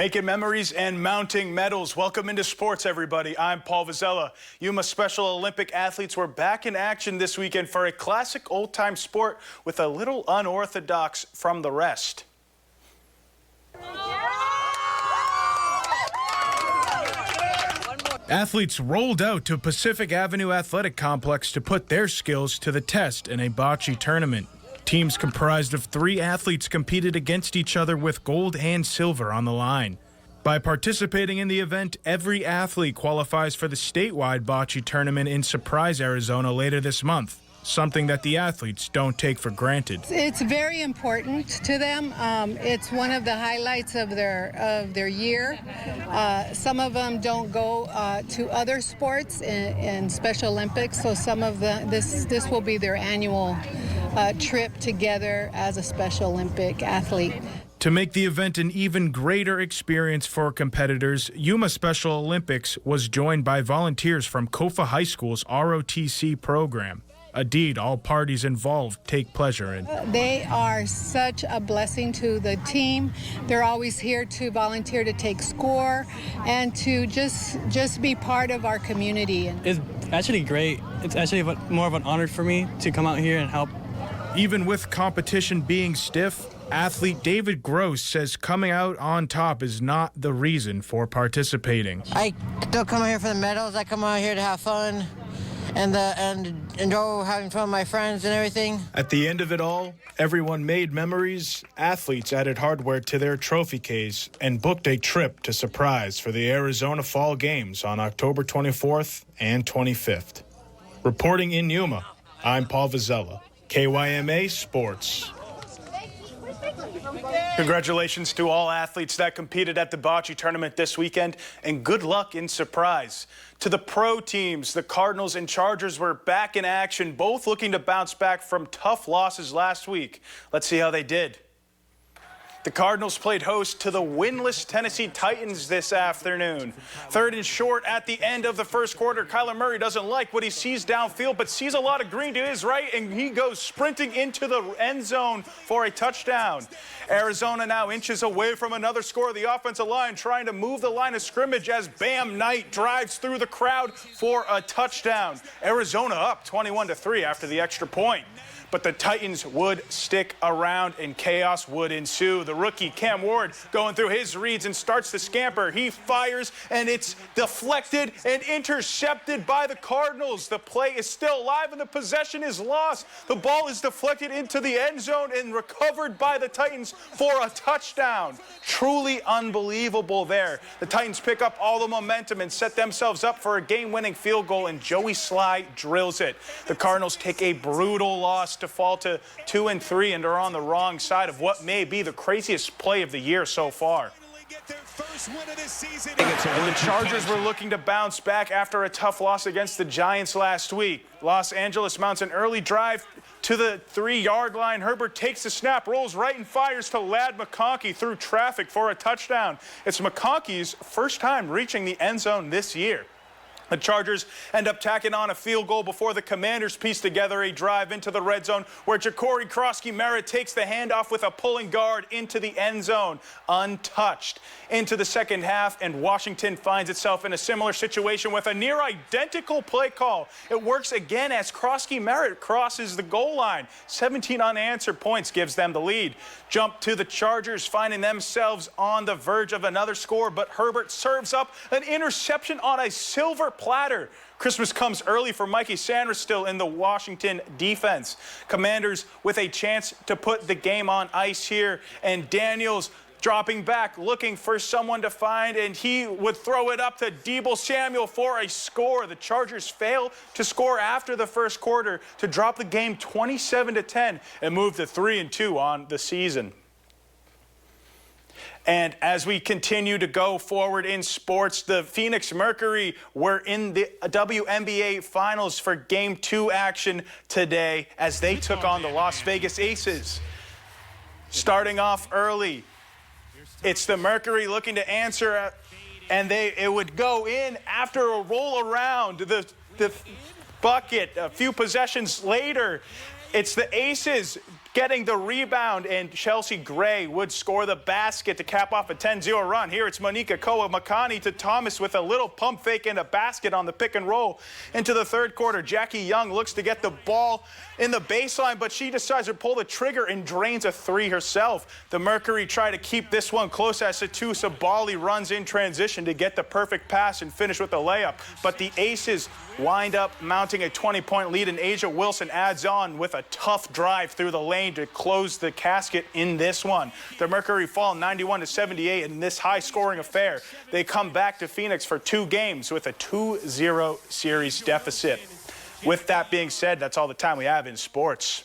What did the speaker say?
Making memories and mounting medals. Welcome into sports, everybody. I'm Paul Vizella. Yuma Special Olympic athletes were back in action this weekend for a classic old-time sport with a little unorthodox from the rest. Athletes rolled out to Pacific Avenue Athletic Complex to put their skills to the test in a bocce tournament. Teams comprised of 3 athletes competed against each other with gold and silver on the line. By participating in the event, every athlete qualifies for the statewide bocce tournament in Surprise, Arizona later this month, something that the athletes don't take for granted. It's very important to them. It's one of the highlights of their year. Some of them don't go to other sports in Special Olympics, so some of this will be their annual trip together as a Special Olympic athlete. To make the event an even greater experience for competitors, Yuma Special Olympics was joined by volunteers from Kofa High School's ROTC program, a deed all parties involved take pleasure in. They are such a blessing to the team. They're always here to volunteer to take score and to just be part of our community. It's actually great. It's actually more of an honor for me to come out here and help. Even with competition being stiff, athlete David Gross says coming out on top is not the reason for participating. I don't come out here for the medals. I come out here to have fun and enjoy having fun with my friends and everything. At the end of it all, everyone made memories. Athletes added hardware to their trophy case and booked a trip to Surprise for the Arizona Fall Games on October 24th and 25th. Reporting in Yuma, I'm Paul Vizella, KYMA Sports. Congratulations to all athletes that competed at the bocce tournament this weekend, and good luck in Surprise. To the pro teams, the Cardinals and Chargers were back in action, both looking to bounce back from tough losses last week. Let's see how they did. The Cardinals played host to the winless Tennessee Titans this afternoon. 3rd and short at the end of the first quarter. Kyler Murray doesn't like what he sees downfield, but sees a lot of green to his right, and he goes sprinting into the end zone for a touchdown. Arizona now inches away from another score. The offensive line trying to move the line of scrimmage as Bam Knight drives through the crowd for a touchdown. Arizona up 21-3 after the extra point. But the Titans would stick around and chaos would ensue. The rookie Cam Ward going through his reads and starts to scamper. He fires and it's deflected and intercepted by the Cardinals. The play is still alive and the possession is lost. The ball is deflected into the end zone and recovered by the Titans for a touchdown. Truly unbelievable there. The Titans pick up all the momentum and set themselves up for a game-winning field goal, and Joey Sly drills it. The Cardinals take a brutal loss to fall to 2-3 and are on the wrong side of what may be the craziest play of the year so far. The Chargers were looking to bounce back after a tough loss against the Giants last week. Los Angeles mounts an early drive to the 3-yard line. Herbert takes the snap, rolls right and fires to Ladd McConkey through traffic for a touchdown. It's McConkey's first time reaching the end zone this year. The Chargers end up tacking on a field goal before the Commanders piece together a drive into the red zone where Ja'Cory Krosky-Merritt takes the handoff with a pulling guard into the end zone, untouched. Into the second half, and Washington finds itself in a similar situation with a near-identical play call. It works again as Krosky-Merritt crosses the goal line. 17 unanswered points gives them the lead. Jump to the Chargers, finding themselves on the verge of another score, but Herbert serves up an interception on a silver platter. Christmas comes early for Mikey Sanders still in the Washington defense. Commanders with a chance to put the game on ice here, and Daniels dropping back, looking for someone to find, and he would throw it up to Deebo Samuel for a score. The Chargers fail to score after the first quarter to drop the game 27-10 and move to 3-2 on the season. And as we continue to go forward in sports, the Phoenix Mercury were in the WNBA Finals for Game 2 action today as they took on the Las Vegas Aces. Starting off early, it's the Mercury looking to answer, and it would go in after a roll around the bucket a few possessions later. It's the Aces getting the rebound, and Chelsea Gray would score the basket to cap off a 10-0 run. Here it's Monica Koa-Makani to Thomas with a little pump fake and a basket on the pick and roll. Into the third quarter, Jackie Young looks to get the ball in the baseline, but she decides to pull the trigger and drains a three herself. The Mercury try to keep this one close as Satu Sabali runs in transition to get the perfect pass and finish with a layup. But the Aces wind up mounting a 20-point lead, and Asia Wilson adds on with a tough drive through the lane to close the casket in this one. The Mercury fall 91-78 in this high-scoring affair. They come back to Phoenix for 2 games with a 2-0 series deficit. With that being said, that's all the time we have in sports.